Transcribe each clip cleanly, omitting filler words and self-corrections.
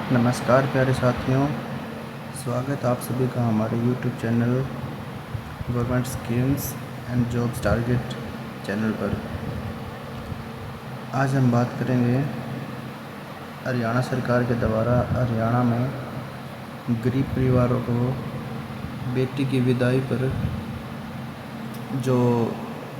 नमस्कार प्यारे साथियों, स्वागत आप सभी का हमारे YouTube channel government schemes and jobs target channel पर। आज हम बात करेंगे हरियाणा सरकार के द्वारा हरियाणा में गरीब परिवारों को बेटी की विदाई पर जो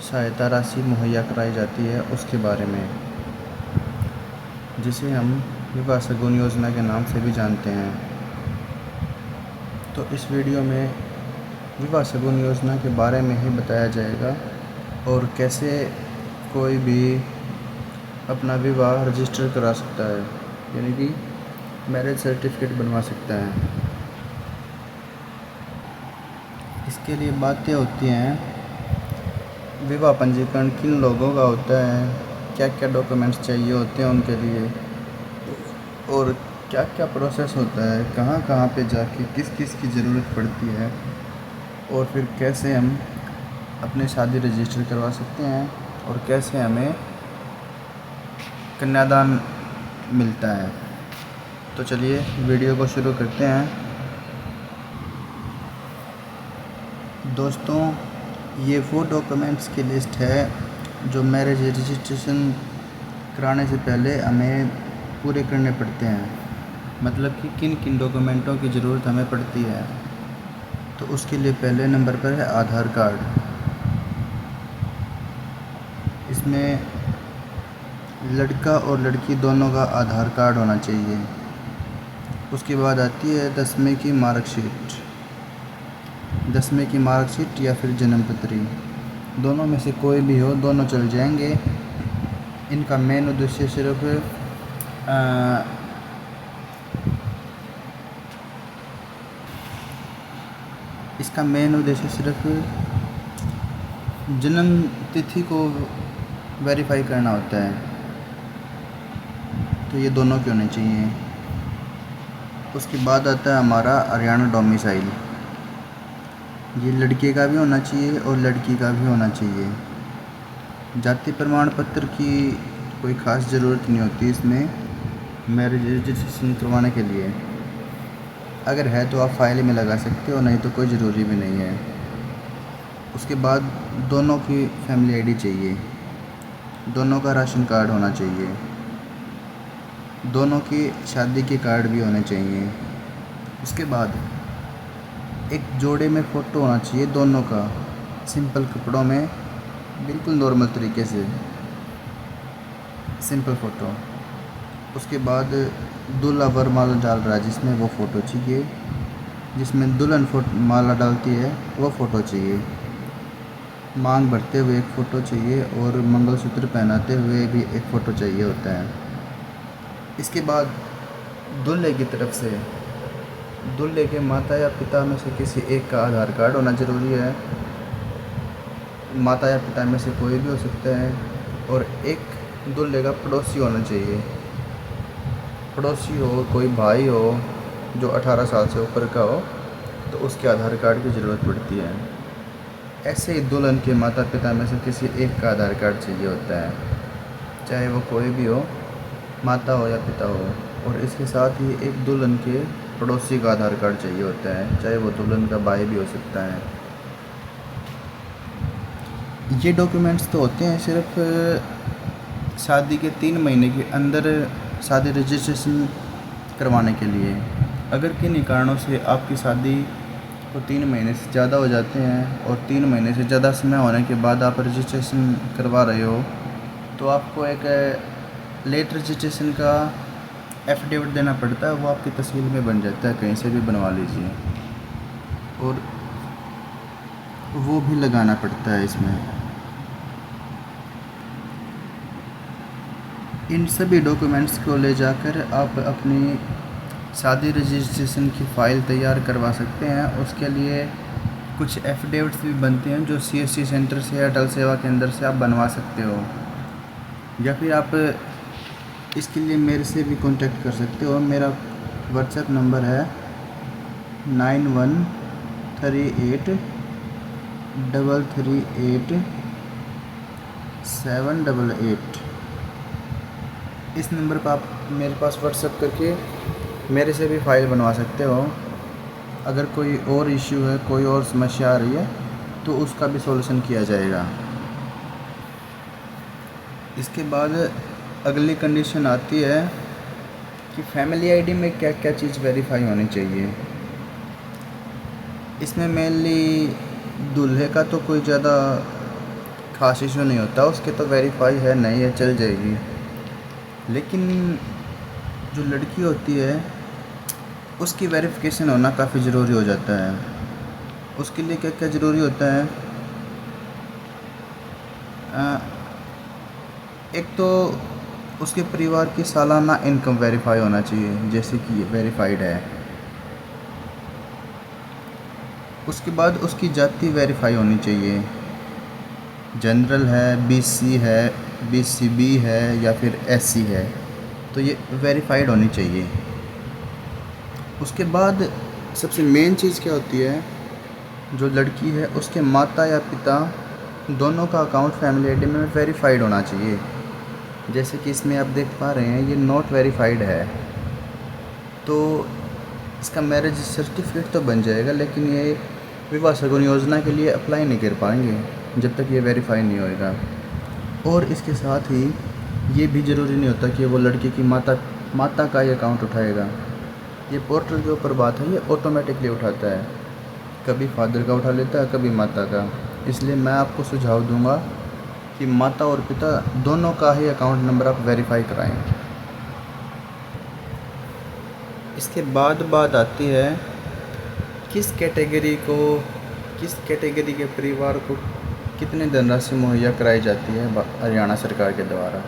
सहायता राशि मुहैया कराई जाती है उसके बारे में, जिसे हम विवाह शगुन योजना के नाम से भी जानते हैं। तो इस वीडियो में विवाह शगुन योजना के बारे में ही बताया जाएगा और कैसे कोई भी अपना विवाह रजिस्टर करा सकता है, यानी कि मैरिज सर्टिफिकेट बनवा सकता है। इसके लिए बातें होती हैं, विवाह पंजीकरण किन लोगों का होता है, क्या क्या डॉक्यूमेंट्स चाहिए होते हैं उनके लिए, और क्या क्या प्रोसेस होता है, कहाँ कहाँ पे जाके किस किस की ज़रूरत पड़ती है, और फिर कैसे हम अपनी शादी रजिस्टर करवा सकते हैं और कैसे हमें कन्यादान मिलता है। तो चलिए वीडियो को शुरू करते हैं। दोस्तों, ये वो डॉक्यूमेंट्स की लिस्ट है जो मैरिज रजिस्ट्रेशन कराने से पहले हमें पूरे करने पड़ते हैं, मतलब कि किन किन डॉक्यूमेंटों की ज़रूरत हमें पड़ती है। तो उसके लिए पहले नंबर पर है आधार कार्ड। इसमें लड़का और लड़की दोनों का आधार कार्ड होना चाहिए। उसके बाद आती है 10वीं की मार्कशीट, 10वीं की मार्कशीट या फिर जन्मपत्री, दोनों में से कोई भी हो, दोनों चल जाएंगे। इनका मेन उद्देश्य सिर्फ इसका मेन उद्देश्य सिर्फ जन्म तिथि को वेरीफाई करना होता है। तो ये दोनों के होने चाहिए। उसके बाद आता है हमारा हरियाणा डोमिसाइल। ये लड़के का भी होना चाहिए और लड़की का भी होना चाहिए। जाति प्रमाण पत्र की कोई ख़ास ज़रूरत नहीं होती इसमें मैरिज रजिस्ट्रेशन करवाने के लिए। अगर है तो आप फाइल में लगा सकते हो, नहीं तो कोई ज़रूरी भी नहीं है। उसके बाद दोनों की फैमिली आईडी चाहिए, दोनों का राशन कार्ड होना चाहिए, दोनों की शादी के कार्ड भी होने चाहिए। उसके बाद एक जोड़े में फ़ोटो होना चाहिए दोनों का, सिंपल कपड़ों में, बिल्कुल नॉर्मल तरीके से सिंपल फ़ोटो। उसके बाद दूल्हा वरमाला डाल रहा है जिसमें वो फ़ोटो चाहिए, जिसमें दुल्हन माला डालती है वो फ़ोटो चाहिए, मांग भरते हुए एक फ़ोटो चाहिए और मंगलसूत्र पहनाते हुए भी एक फ़ोटो चाहिए होता है। इसके बाद दूल्हे की तरफ से दूल्हे के माता या पिता में से किसी एक का आधार कार्ड होना ज़रूरी है। माता या पिता में से कोई भी हो सकता है। और एक दूल्हे का पड़ोसी होना चाहिए, पड़ोसी हो, कोई भाई हो जो 18 साल से ऊपर का हो, तो उसके आधार कार्ड की ज़रूरत पड़ती है। ऐसे ही दुल्हन के माता पिता में से किसी एक का आधार कार्ड चाहिए होता है, चाहे वो कोई भी हो, माता हो या पिता हो। और इसके साथ ही एक दुल्हन के पड़ोसी का आधार कार्ड चाहिए होता है, चाहे वो दुल्हन का भाई भी हो सकता है। ये डॉक्यूमेंट्स तो होते हैं सिर्फ शादी के 3 महीने के अंदर शादी रजिस्ट्रेशन करवाने के लिए। अगर किन्हीं कारणों से आपकी शादी को 3 महीने से ज़्यादा हो जाते हैं और 3 महीने से ज़्यादा समय होने के बाद आप रजिस्ट्रेशन करवा रहे हो, तो आपको एक लेट रजिस्ट्रेशन का एफिडेविट देना पड़ता है। वो आपकी तहसील में बन जाता है, कहीं से भी बनवा लीजिए, और वो भी लगाना पड़ता है इसमें। इन सभी डॉक्यूमेंट्स को ले जाकर आप अपनी शादी रजिस्ट्रेशन की फ़ाइल तैयार करवा सकते हैं। उसके लिए कुछ एफिडेविट्स भी बनते हैं जो CSC सेंटर से या अटल सेवा केंद्र से आप बनवा सकते हो, या फिर आप इसके लिए मेरे से भी कांटेक्ट कर सकते हो। मेरा व्हाट्सएप नंबर है 9138338788। इस नंबर पर आप मेरे पास व्हाट्सएप करके मेरे से भी फ़ाइल बनवा सकते हो। अगर कोई और इश्यू है, कोई और समस्या आ रही है तो उसका भी सॉल्यूशन किया जाएगा। इसके बाद अगली कंडीशन आती है कि फैमिली आईडी में क्या क्या चीज़ वेरीफाई होनी चाहिए। इसमें मेनली दूल्हे का तो कोई ज़्यादा खास इशू नहीं होता, उसके तो वेरीफाई है नहीं है चल जाएगी। लेकिन जो लड़की होती है उसकी वेरिफिकेशन होना काफ़ी ज़रूरी हो जाता है। उसके लिए क्या क्या ज़रूरी होता है, एक तो उसके परिवार की सालाना इनकम वेरीफाई होना चाहिए, जैसे कि वेरीफाइड है। उसके बाद उसकी जाति वेरीफाई होनी चाहिए, जनरल है, बीसी है, बीसीबी है या फिर एससी है, तो ये वेरीफाइड होनी चाहिए। उसके बाद सबसे मेन चीज़ क्या होती है, जो लड़की है उसके माता या पिता दोनों का अकाउंट फैमिली आईडी में वेरीफाइड होना चाहिए। जैसे कि इसमें आप देख पा रहे हैं ये नॉट वेरीफाइड है, तो इसका मैरिज सर्टिफिकेट तो बन जाएगा लेकिन ये विवाह शगुन योजना के लिए अप्लाई नहीं कर पाएंगे जब तक ये वेरीफाई नहीं होएगा। और इसके साथ ही ये भी ज़रूरी नहीं होता कि वो लड़की की माता का ही अकाउंट उठाएगा। ये पोर्टल के ऊपर बात है, ये ऑटोमेटिकली उठाता है, कभी फादर का उठा लेता है, कभी माता का। इसलिए मैं आपको सुझाव दूंगा कि माता और पिता दोनों का ही अकाउंट नंबर आप वेरीफाई कराएं। इसके बाद बात आती है किस कैटेगरी के परिवार को कितनी धनराशि मुहैया कराई जाती है हरियाणा सरकार के द्वारा।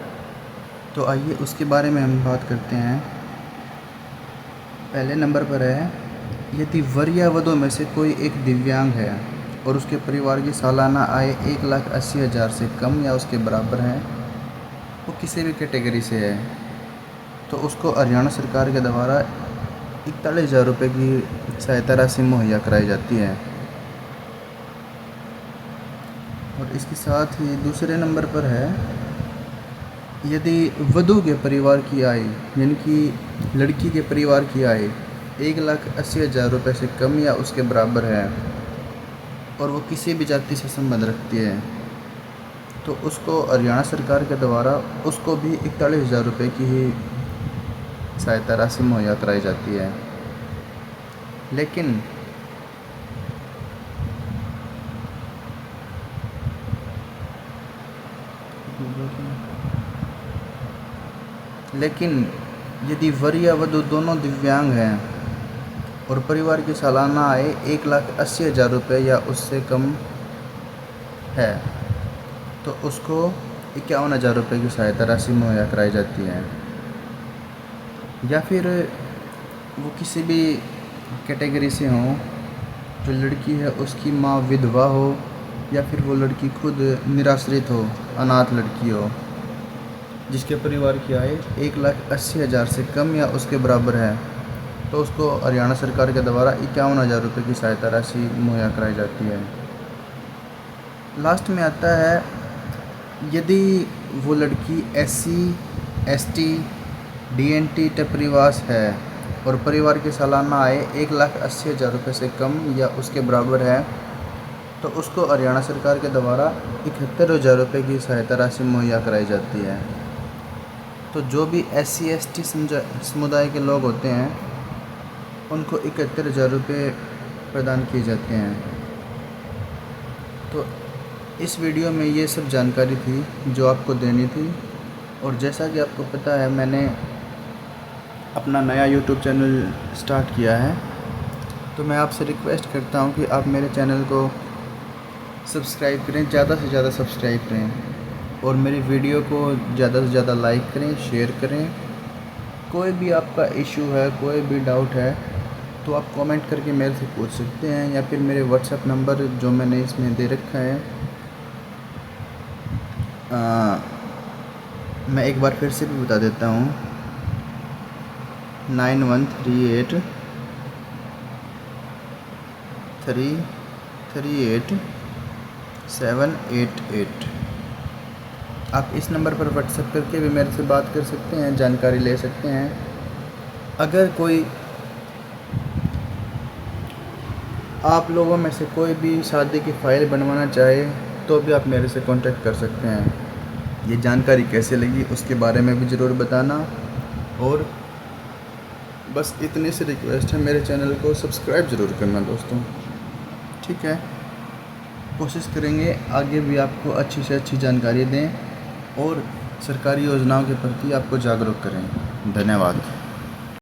तो आइए उसके बारे में हम बात करते हैं। पहले नंबर पर है, यदि वर या वधू में से कोई एक दिव्यांग है और उसके परिवार की सालाना आय 1,80,000 से कम या उसके बराबर है, वो किसी भी कैटेगरी से है, तो उसको हरियाणा सरकार के द्वारा 41,000 रुपये की सहायता राशि मुहैया कराई जाती है। और इसके साथ ही दूसरे नंबर पर है, यदि वधू के परिवार की आय यानी कि लड़की के परिवार की आय 1,80,000 रुपये से कम या उसके बराबर है और वो किसी भी जाति से संबंध रखती है, तो उसको हरियाणा सरकार के द्वारा उसको भी 41,000 रुपये की ही सहायता राशि मुहैया कराई जाती है। लेकिन यदि वर या वधू दोनों दिव्यांग हैं और परिवार की सालाना आय 1,80,000 रुपये या उससे कम है, तो उसको 51,000 रुपये की सहायता राशि मुहैया कराई जाती है। या फिर वो किसी भी कैटेगरी से हों, जो लड़की है उसकी माँ विधवा हो या फिर वो लड़की खुद निराश्रित हो, अनाथ लड़की हो, जिसके परिवार की आय 1,80,000 से कम या उसके बराबर है, तो उसको हरियाणा सरकार के द्वारा 51,000 रुपये की सहायता राशि मुहैया कराई जाती है। लास्ट में आता है, यदि वो लड़की SC, ST, DNT टपरीवास है और परिवार की सालाना आय 1,80,000 रुपये से कम या उसके बराबर है, तो उसको हरियाणा सरकार के द्वारा 71,000 रुपये की सहायता राशि मुहैया कराई जाती है। तो जो भी SC, ST समुदाय के लोग होते हैं उनको 71,000 रुपये प्रदान किए जाते हैं। तो इस वीडियो में ये सब जानकारी थी जो आपको देनी थी। और जैसा कि आपको पता है, मैंने अपना नया YouTube चैनल स्टार्ट किया है, तो मैं आपसे रिक्वेस्ट करता हूँ कि आप मेरे चैनल को सब्सक्राइब करें, ज़्यादा से ज़्यादा सब्सक्राइब करें और मेरी वीडियो को ज़्यादा से ज़्यादा लाइक करें, शेयर करें। कोई भी आपका इशू है, कोई भी डाउट है, तो आप कमेंट करके मेरे से पूछ सकते हैं या फिर मेरे WhatsApp नंबर जो मैंने इसमें दे रखा है, मैं एक बार फिर से भी बता देता हूँ, 9138 338 788। आप इस नंबर पर WhatsApp करके भी मेरे से बात कर सकते हैं, जानकारी ले सकते हैं। अगर कोई आप लोगों में से कोई भी शादी की फ़ाइल बनवाना चाहे तो भी आप मेरे से कांटेक्ट कर सकते हैं। ये जानकारी कैसे लगी उसके बारे में भी ज़रूर बताना, और बस इतनी सी रिक्वेस्ट है, मेरे चैनल को सब्सक्राइब ज़रूर करना दोस्तों, ठीक है। कोशिश करेंगे आगे भी आपको अच्छी से अच्छी जानकारी दें और सरकारी योजनाओं के प्रति आपको जागरूक करें। धन्यवाद।